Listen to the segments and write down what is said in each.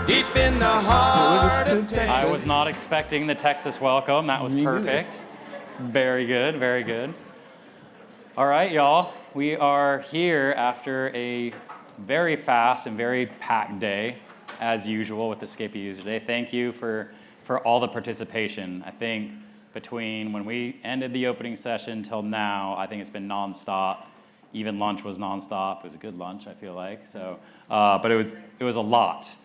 deep in the heart of Texas. I was not expecting the Texas welcome. That was perfect. Very good, very good. All right, y'all. We are here after a very fast and very packed day, as usual, with Escapia User Day. Thank you for all the participation. I think between when we ended the opening session till now, I think it's been nonstop. Even lunch was nonstop. It was a good lunch, I feel like. So, but it was a lot.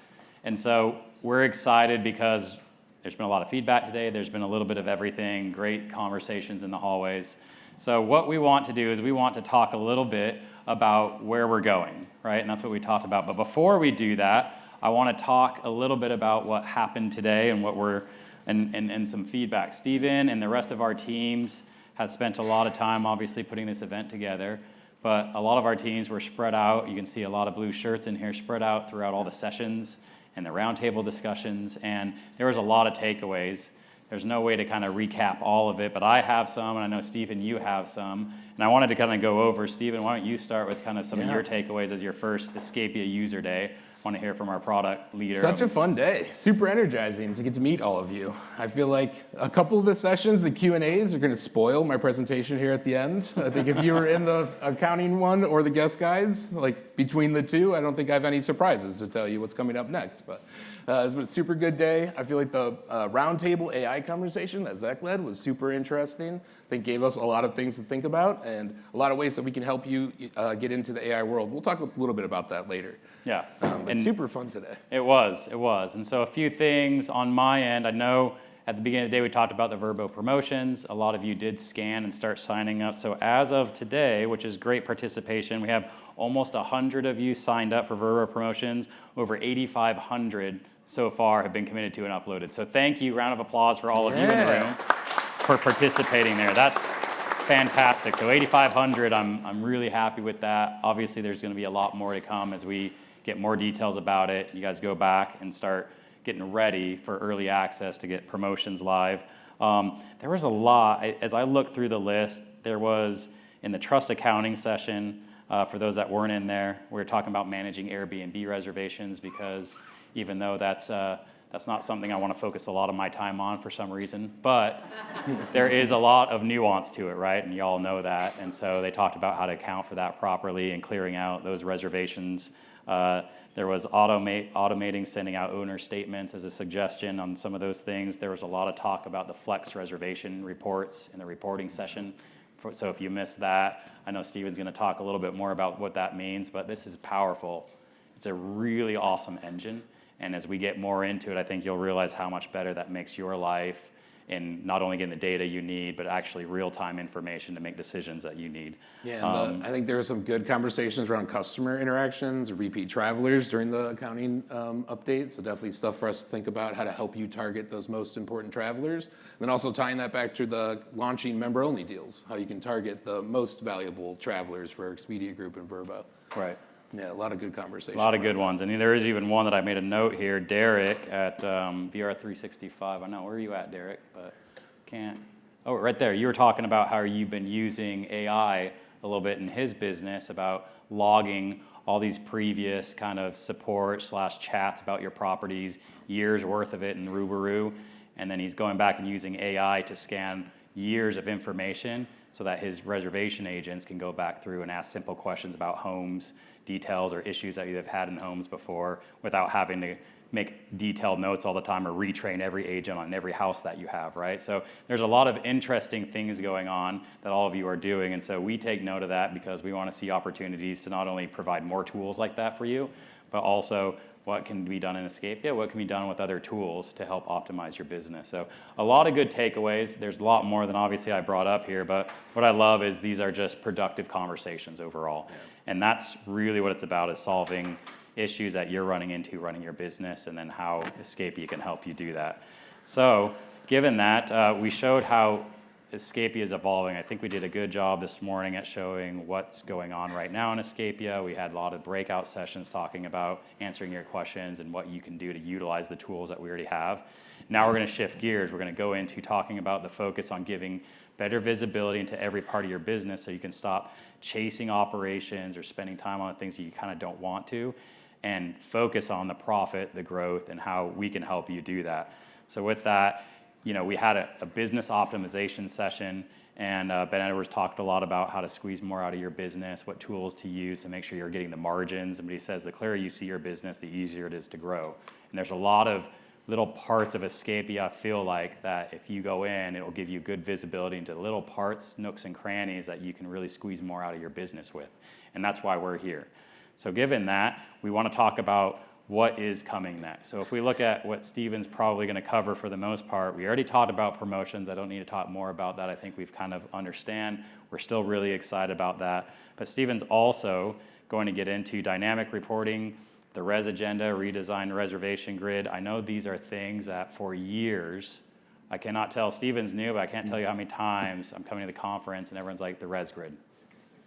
And so we're excited because there's been a lot of feedback today. There's been a little bit of everything, great conversations in the hallways. So what we want to do is we want to talk a little bit about where we're going, right? And that's what we talked about. But before we do that, I want to talk a little bit about what happened today and what we're, and some feedback. Steven and the rest of our teams has spent a lot of time, obviously, putting this event together. But a lot of our teams were spread out. You can see a lot of blue shirts in here spread out throughout all the sessions and the roundtable discussions. And there was a lot of takeaways. There's no way to kind of recap all of it, but I have some, and I know, Stephen, you have some. And I wanted to kind of go over. Stephen, why don't you start with kind of some of your takeaways as your first Escapia User Day. I want to hear from our product leader. Such a fun day. Super energizing to get to meet all of you. I feel like a couple of the sessions, the Q&As, are going to spoil my presentation here at the end. I think if you were in the accounting one or the guest guides, like between the two, I don't think I have any surprises to tell you what's coming up next. But it's been a super good day. I feel like the roundtable AI conversation that Zach led was super interesting. I think gave us a lot of things to think about and a lot of ways that we can help you get into the AI world. We'll talk a little bit about that later. Yeah. But super fun today. It was. And so a few things on my end. I know at the beginning of the day we talked about the Verbo promotions. A lot of you did scan and start signing up. So as of today, which is great participation, we have almost 100 of you signed up for Verbo promotions. Over 8,500 so far have been committed to and uploaded. So thank you. Round of applause for all of you in the room for participating there. That's fantastic. So 8,500, I'm really happy with that. Obviously, there's going to be a lot more to come as we get more details about it. You guys go back and start getting ready for early access to get promotions live. There was a lot. As I looked through the list, there was in the trust accounting session, for those that weren't in there, we were talking about managing Airbnb reservations because even though that's not something I want to focus a lot of my time on for some reason, but there is a lot of nuance to it, right? And y'all know that. And so they talked about how to account for that properly and clearing out those reservations. There was automating sending out owner statements as a suggestion on some of those things. There was a lot of talk about the flex reservation reports in the reporting session. So if you missed that, I know Steven's going to talk a little bit more about what that means, but this is powerful. It's a really awesome engine. And as we get more into it, I think you'll realize how much better that makes your life in not only getting the data you need, but actually real-time information to make decisions that you need. Yeah, and I think there were some good conversations around customer interactions, repeat travelers during the accounting update. So definitely stuff for us to think about how to help you target those most important travelers. And then also tying that back to the launching member-only deals, how you can target the most valuable travelers for Expedia Group and Verbo. Right. Yeah, a lot of good conversations. A lot of good ones. And there is even one that I made a note here. Derek at VR365. I know, where are you at, Derek? But can't. Oh, right there. You were talking about how you've been using AI a little bit in his business about logging all these previous kind of support / chats about your properties, years worth of it in Rubaroo. And then he's going back and using AI to scan years of information so that his reservation agents can go back through and ask simple questions about homes, details, or issues that you've had in homes before without having to make detailed notes all the time or retrain every agent on every house that you have, right? So there's a lot of interesting things going on that all of you are doing, and so we take note of that because we want to see opportunities to not only provide more tools like that for you, but also what can be done in Escapia, what can be done with other tools to help optimize your business. So a lot of good takeaways. There's a lot more than obviously I brought up here, but what I love is these are just productive conversations overall. Yeah. And that's really what it's about, is solving issues that you're running into, running your business, and then how Escapia can help you do that. So given that, we showed how Escapia is evolving. I think we did a good job this morning at showing what's going on right now in Escapia. We had a lot of breakout sessions talking about answering your questions and what you can do to utilize the tools that we already have. Now we're going to shift gears. We're going to go into talking about the focus on giving better visibility into every part of your business so you can stop chasing operations or spending time on things that you kind of don't want to, and focus on the profit, the growth, and how we can help you do that. So with that, we had a business optimization session, and Ben Edwards talked a lot about how to squeeze more out of your business, what tools to use to make sure you're getting the margins. And he says the clearer you see your business, the easier it is to grow. And there's a lot of little parts of Escapia, I feel like, that if you go in, it will give you good visibility into little parts, nooks and crannies that you can really squeeze more out of your business with. And that's why we're here. So given that, we want to talk about what is coming next. So if we look at what Steven's probably going to cover for the most part, we already talked about promotions. I don't need to talk more about that. I think we've kind of understand. We're still really excited about that. But Steven's also going to get into dynamic reporting, the res agenda, redesigned reservation grid. I know these are things that for years, I cannot tell, Steven's new, but I can't tell you how many times I'm coming to the conference and everyone's like, the res grid.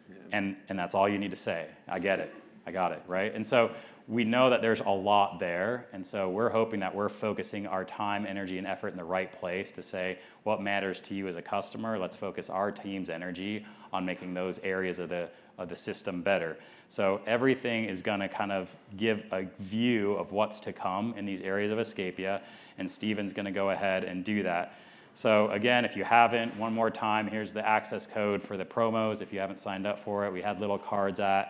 Yeah. And that's all you need to say. I get it. I got it, right? And so we know that there's a lot there, and so we're hoping that we're focusing our time, energy, and effort in the right place to say what matters to you as a customer. Let's focus our team's energy on making those areas of the system better. So everything is going to kind of give a view of what's to come in these areas of Escapia, and Steven's going to go ahead and do that. So again, if you haven't, one more time, here's the access code for the promos. If you haven't signed up for it, we had little cards out.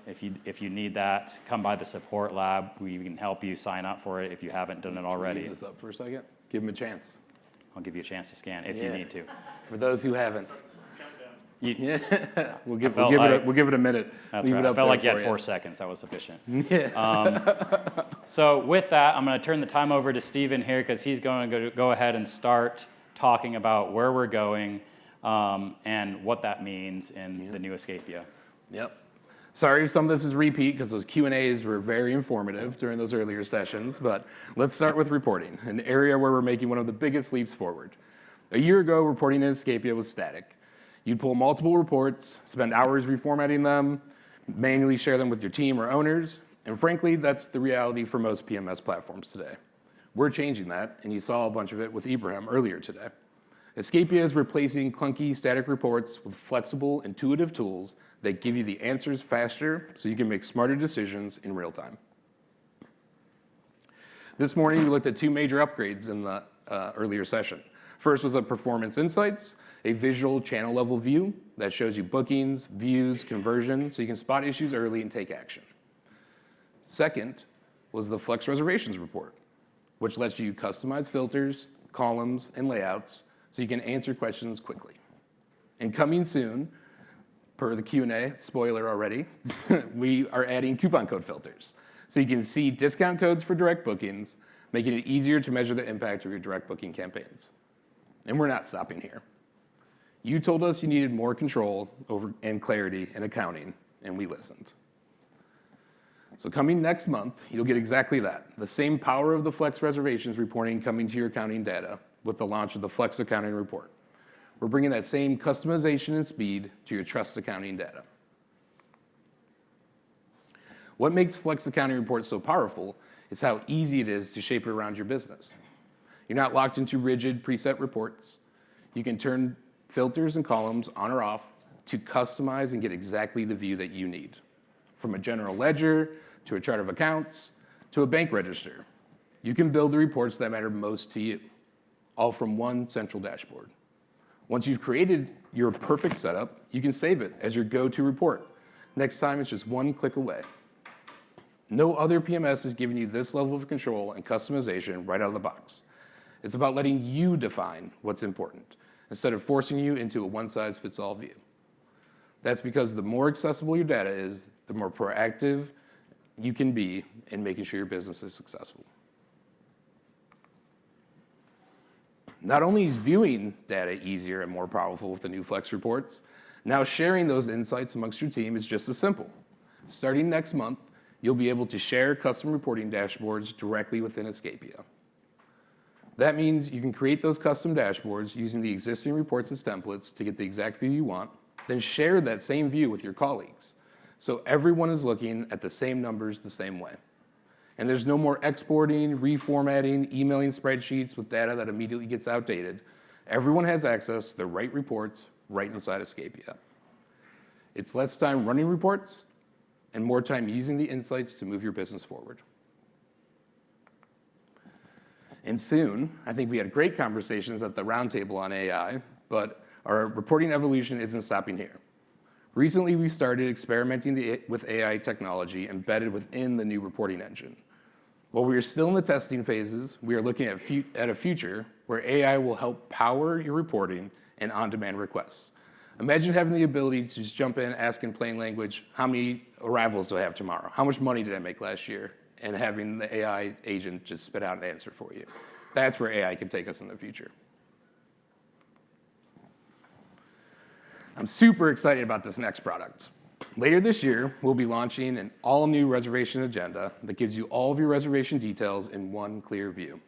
If you need that, come by the support lab. We can help you sign up for it if you haven't done it already. Leave this up for a second. Give them a chance. I'll give you a chance to scan if you need to. For those who haven't. Yeah. We'll give it a minute. That's right. I felt like you had 4 seconds. That was sufficient. Yeah. So with that, I'm going to turn the time over to Steven here because he's going to go ahead and start talking about where we're going and what that means in the new Escapia. Yep. Sorry if some of this is repeat because those Q&As were very informative during those earlier sessions, but let's start with reporting, an area where we're making one of the biggest leaps forward. A year ago, reporting in Escapia was static. You'd pull multiple reports, spend hours reformatting them, manually share them with your team or owners, and frankly, that's the reality for most PMS platforms today. We're changing that, and you saw a bunch of it with Ibrahim earlier today. Escapia is replacing clunky static reports with flexible, intuitive tools that give you the answers faster so you can make smarter decisions in real time. This morning, we looked at 2 major upgrades in the earlier session. First was a Performance Insights, a visual channel level view that shows you bookings, views, conversion, so you can spot issues early and take action. Second was the Flex Reservations report, which lets you customize filters, columns, and layouts so you can answer questions quickly. And coming soon, per the Q&A, spoiler already, we are adding coupon code filters. So you can see discount codes for direct bookings, making it easier to measure the impact of your direct booking campaigns. And we're not stopping here. You told us you needed more control over and clarity in accounting, and we listened. So coming next month, you'll get exactly that, the same power of the Flex Reservations reporting coming to your accounting data with the launch of the Flex Accounting Report. We're bringing that same customization and speed to your trust accounting data. What makes Flex Accounting Report so powerful is how easy it is to shape it around your business. You're not locked into rigid preset reports. You can turn filters and columns on or off to customize and get exactly the view that you need. From a general ledger, to a chart of accounts, to a bank register. You can build the reports that matter most to you, all from one central dashboard. Once you've created your perfect setup, you can save it as your go-to report. Next time, it's just one click away. No other PMS is giving you this level of control and customization right out of the box. It's about letting you define what's important, instead of forcing you into a one-size-fits-all view. That's because the more accessible your data is, the more proactive you can be in making sure your business is successful. Not only is viewing data easier and more powerful with the new Flex reports, now sharing those insights amongst your team is just as simple. Starting next month, you'll be able to share custom reporting dashboards directly within Escapia. That means you can create those custom dashboards using the existing reports as templates to get the exact view you want, then share that same view with your colleagues. So everyone is looking at the same numbers the same way. And there's no more exporting, reformatting, emailing spreadsheets with data that immediately gets outdated. Everyone has access to the right reports right inside Escapia. It's less time running reports and more time using the insights to move your business forward. And soon, I think we had great conversations at the roundtable on AI, but our reporting evolution isn't stopping here. Recently, we started experimenting with AI technology embedded within the new reporting engine. While we are still in the testing phases, we are looking at a future where AI will help power your reporting and on-demand requests. Imagine having the ability to just jump in, ask in plain language, how many arrivals do I have tomorrow? How much money did I make last year? And having the AI agent just spit out an answer for you. That's where AI can take us in the future. I'm super excited about this next product. Later this year, we'll be launching an all-new reservation agenda that gives you all of your reservation details in one clear view.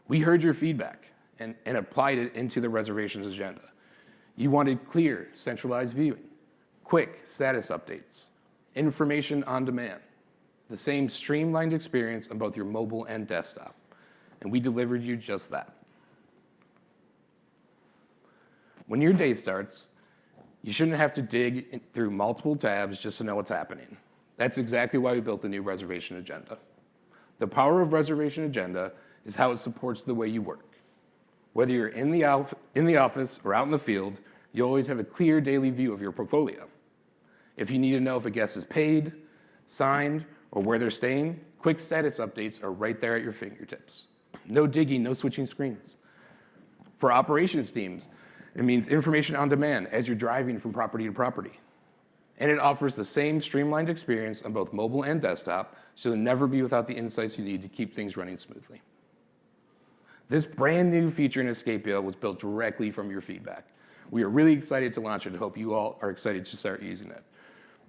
We heard your feedback and applied it into the reservations agenda. You wanted clear, centralized viewing, quick status updates, information on demand, the same streamlined experience on both your mobile and desktop, and we delivered you just that. When your day starts, you shouldn't have to dig through multiple tabs just to know what's happening. That's exactly why we built the new reservation agenda. The power of reservation agenda is how it supports the way you work. Whether you're in the office or out in the field, you always have a clear daily view of your portfolio. If you need to know if a guest is paid, signed, or where they're staying, quick status updates are right there at your fingertips. No digging, no switching screens. For operations teams, it means information on demand as you're driving from property to property. And it offers the same streamlined experience on both mobile and desktop, so you'll never be without the insights you need to keep things running smoothly. This brand new feature in Escapia was built directly from your feedback. We are really excited to launch it and hope you all are excited to start using it.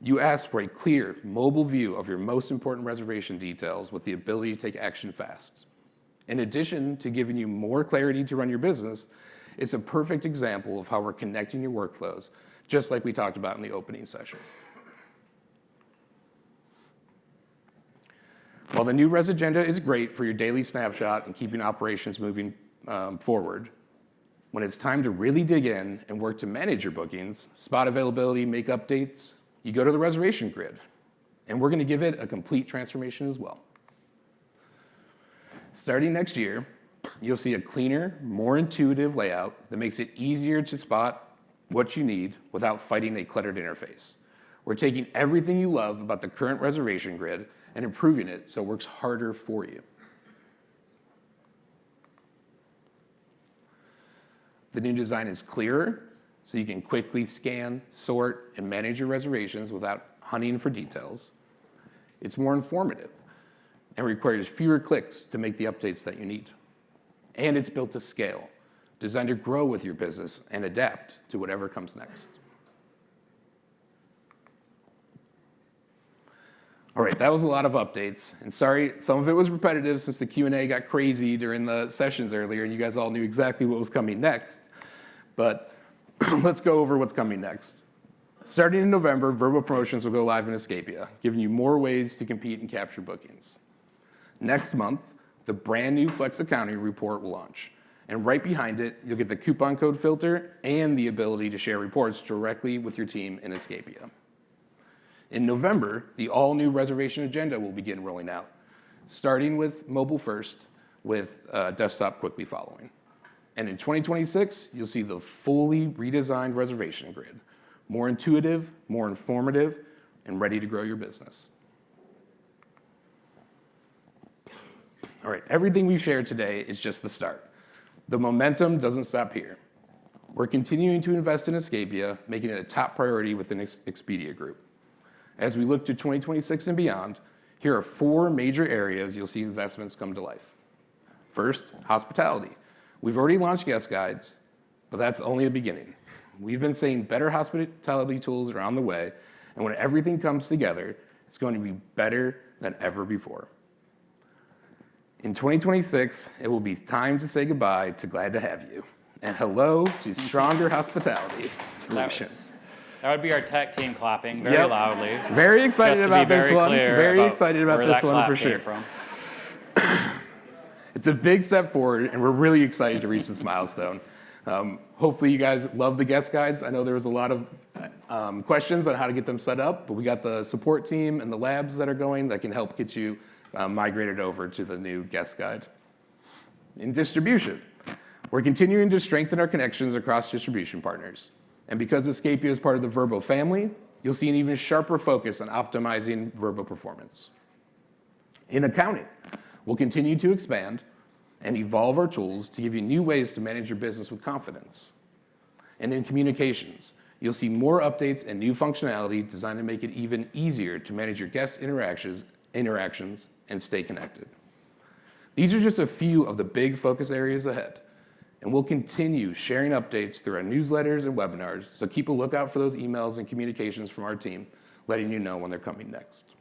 You asked for a clear mobile view of your most important reservation details with the ability to take action fast. In addition to giving you more clarity to run your business, it's a perfect example of how we're connecting your workflows, just like we talked about in the opening session. While the new Res Agenda is great for your daily snapshot and keeping operations moving forward, when it's time to really dig in and work to manage your bookings, spot availability, make updates, you go to the reservation grid, and we're going to give it a complete transformation as well. Starting next year, you'll see a cleaner, more intuitive layout that makes it easier to spot what you need without fighting a cluttered interface. We're taking everything you love about the current reservation grid and improving it so it works harder for you. The new design is clearer, so you can quickly scan, sort, and manage your reservations without hunting for details. It's more informative and requires fewer clicks to make the updates that you need. And it's built to scale, designed to grow with your business and adapt to whatever comes next. All right, that was a lot of updates. And sorry, some of it was repetitive since the Q&A got crazy during the sessions earlier and you guys all knew exactly what was coming next. But let's go over what's coming next. Starting in November, verbal promotions will go live in Escapia, giving you more ways to compete and capture bookings. Next month, the brand new Flex Accounting report will launch. And right behind it, you'll get the coupon code filter and the ability to share reports directly with your team in Escapia. In November, the all-new reservation agenda will begin rolling out, starting with mobile first, with desktop quickly following. And in 2026, you'll see the fully redesigned reservation grid, more intuitive, more informative, and ready to grow your business. All right, everything we've shared today is just the start. The momentum doesn't stop here. We're continuing to invest in Escapia, making it a top priority within Expedia Group. As we look to 2026 and beyond, here are 4 major areas you'll see investments come to life. First, hospitality. We've already launched guest guides, but that's only the beginning. We've been saying better hospitality tools are on the way, and when everything comes together, it's going to be better than ever before. In 2026, it will be time to say goodbye to Glad to Have You, and hello to Stronger Hospitality Solutions. That would be our tech team clapping very loudly. Very excited about this one. Very excited about where this that one clap for came sure. from. It's a big step forward, and we're really excited to reach this milestone. Hopefully you guys love the guest guides. I know there was a lot of questions on how to get them set up, but we got the support team and the labs that are going that can help get you migrated over to the new guest guide. In distribution, we're continuing to strengthen our connections across distribution partners. And because Escapia is part of the Vrbo family, you'll see an even sharper focus on optimizing Vrbo performance. In accounting, we'll continue to expand and evolve our tools to give you new ways to manage your business with confidence. And in communications, you'll see more updates and new functionality designed to make it even easier to manage your guest interactions and stay connected. These are just a few of the big focus areas ahead, and we'll continue sharing updates through our newsletters and webinars, so keep a lookout for those emails and communications from our team, letting you know when they're coming next.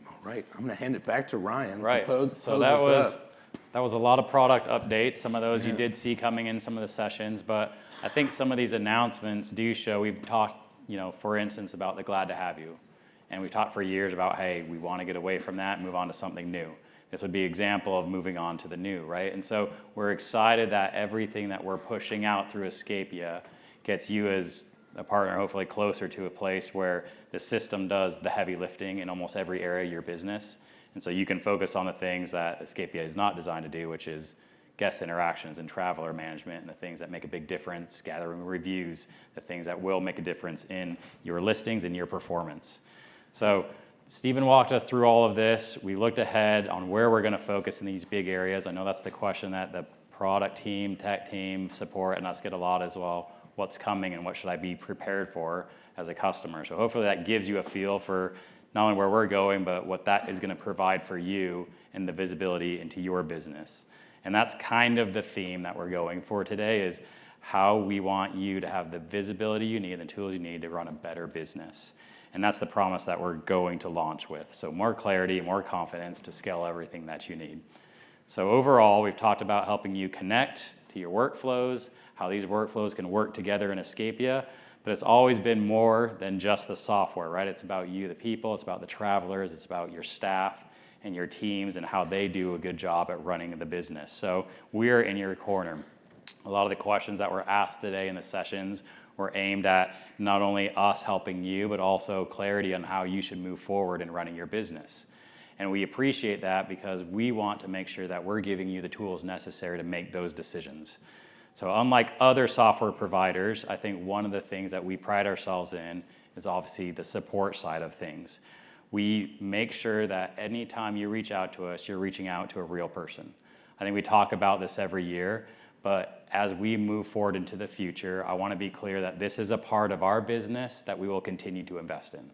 All right, I'm gonna hand it back to Ryan. Right, so that was a lot of product updates. Some of those you did see coming in some of the sessions, but I think some of these announcements do show, we've talked, for instance, about the Glad to Have You. And we've talked for years about, hey, we want to get away from that and move on to something new. This would be an example of moving on to the new, right? And so we're excited that everything that we're pushing out through Escapia gets you as a partner hopefully closer to a place where the system does the heavy lifting in almost every area of your business. And so you can focus on the things that Escapia is not designed to do, which is guest interactions and traveler management and the things that make a big difference, gathering reviews, the things that will make a difference in your listings and your performance. So Stephen walked us through all of this. We looked ahead on where we're going to focus in these big areas. I know that's the question that the product team, tech team, support, and us get a lot as well. What's coming and what should I be prepared for as a customer? So hopefully that gives you a feel for not only where we're going, but what that is going to provide for you and the visibility into your business. And that's kind of the theme that we're going for today, is how we want you to have the visibility you need and the tools you need to run a better business. And that's the promise that we're going to launch with. So more clarity, more confidence to scale everything that you need. So overall, we've talked about helping you connect to your workflows, how these workflows can work together in Escapia, but it's always been more than just the software, right? It's about you, the people, it's about the travelers, it's about your staff and your teams and how they do a good job at running the business. So we're in your corner. A lot of the questions that were asked today in the sessions were aimed at not only us helping you, but also clarity on how you should move forward in running your business. And we appreciate that because we want to make sure that we're giving you the tools necessary to make those decisions. So unlike other software providers, I think one of the things that we pride ourselves in is obviously the support side of things. We make sure that anytime you reach out to us, you're reaching out to a real person. I think we talk about this every year, but as we move forward into the future, I want to be clear that this is a part of our business that we will continue to invest in.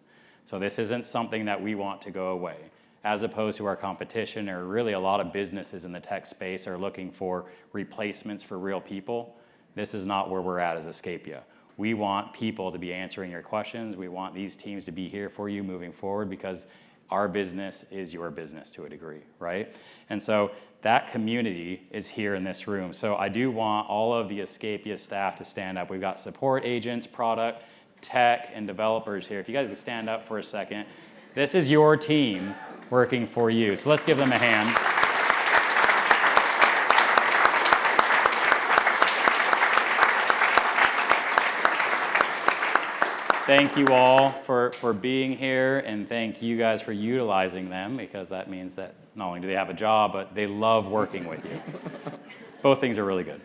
So this isn't something that we want to go away. As opposed to our competition, or really a lot of businesses in the tech space are looking for replacements for real people. This is not where we're at as Escapia. We want people to be answering your questions. We want these teams to be here for you moving forward because our business is your business to a degree, right? And so that community is here in this room. So I do want all of the Escapia staff to stand up. We've got support agents, product, tech, and developers here. If you guys could stand up for a second. This is your team working for you. So let's give them a hand. Thank you all for being here, and thank you guys for utilizing them, because that means that not only do they have a job, but they love working with you. Both things are really good.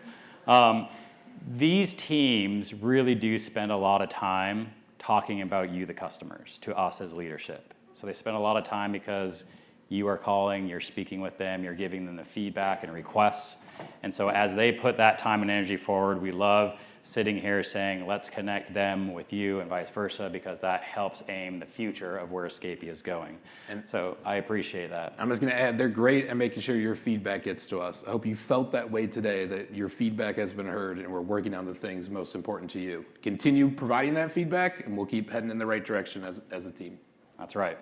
These teams really do spend a lot of time talking about you, the customers, to us as leadership. So they spend a lot of time because you are calling, you're speaking with them, you're giving them the feedback and requests. And so as they put that time and energy forward, we love sitting here saying, let's connect them with you and vice versa, because that helps aim the future of where Escapia is going. And so I appreciate that. I'm just going to add, they're great at making sure your feedback gets to us. I hope you felt that way today, that your feedback has been heard and we're working on the things most important to you. Continue providing that feedback and we'll keep heading in the right direction as a team. That's right.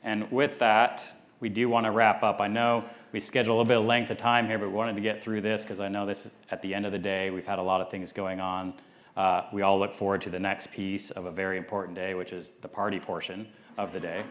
And with that, we do want to wrap up. I know we scheduled a little bit of length of time here, but we wanted to get through this because I know this is at the end of the day. We've had a lot of things going on. We all look forward to the next piece of a very important day, which is the party portion of the day.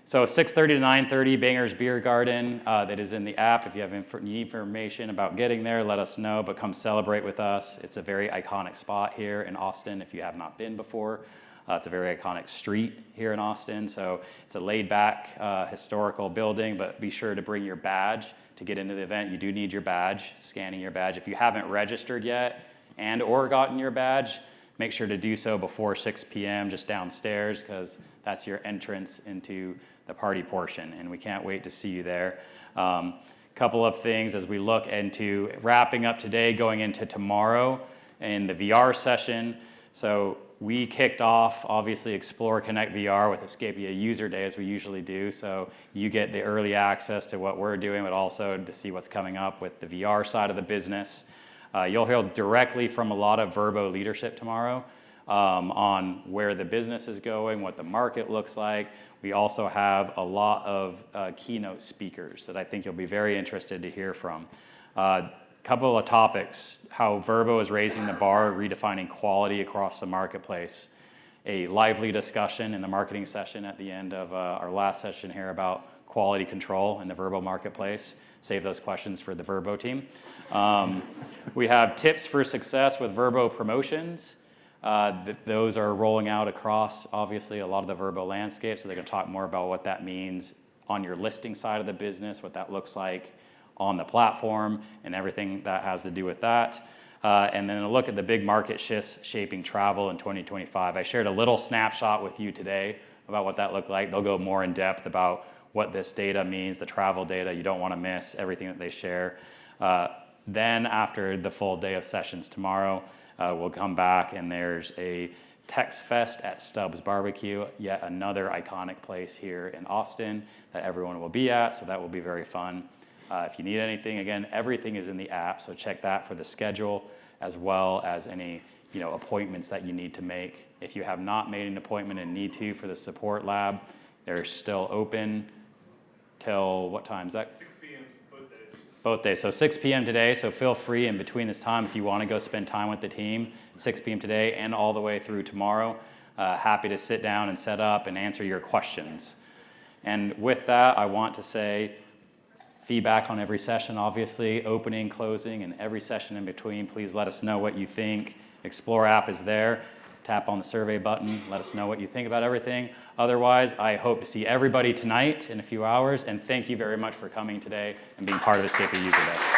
So 6:30 to 9:30, Banger's Beer Garden, that is in the app. If you have need information about getting there, let us know, but come celebrate with us. It's a very iconic spot here in Austin if you have not been before. It's a very iconic street here in Austin, so it's a laid-back historical building, but be sure to bring your badge to get into the event. You do need your badge, scanning your badge. If you haven't registered yet and or gotten your badge, make sure to do so before 6 p.m. just downstairs, because that's your entrance into the party portion, and we can't wait to see you there. Couple of things as we look into wrapping up today, going into tomorrow in the VR session. So we kicked off, obviously, Explore ConnectVR with Escapia User Day, as we usually do. So you get the early access to what we're doing, but also to see what's coming up with the VR side of the business. You'll hear directly from a lot of Vrbo leadership tomorrow on where the business is going, what the market looks like. We also have a lot of keynote speakers that I think you'll be very interested to hear from. Couple of topics: how Vrbo is raising the bar, redefining quality across the marketplace. A lively discussion in the marketing session at the end of our last session here about quality control in the Vrbo marketplace. Save those questions for the Vrbo team. We have tips for success with Vrbo promotions. Those are rolling out across, obviously, a lot of the Vrbo landscape, so they're going to talk more about what that means on your listing side of the business, what that looks like on the platform, and everything that has to do with that. And then a look at the big market shifts shaping travel in 2025. I shared a little snapshot with you today about what that looked like. They'll go more in depth about what this data means, the travel data. You don't want to miss everything that they share. Then after the full day of sessions tomorrow, we'll come back and there's a Tex Fest at Stubbs Barbecue, yet another iconic place here in Austin that everyone will be at, so that will be very fun. If you need anything, again, everything is in the app, so check that for the schedule, as well as any appointments that you need to make. If you have not made an appointment and need to for the support lab, they're still open till what time is that? 6 p.m. both days. Both days. So 6 p.m. today, so feel free in between this time if you want to go spend time with the team, 6 p.m. today and all the way through tomorrow. Happy to sit down and set up and answer your questions. And with that, I want to say feedback on every session, obviously, opening, closing, and every session in between. Please let us know what you think. Explore app is there. Tap on the survey button. Let us know what you think about everything. Otherwise, I hope to see everybody tonight in a few hours, and thank you very much for coming today and being part of Escapia User Day.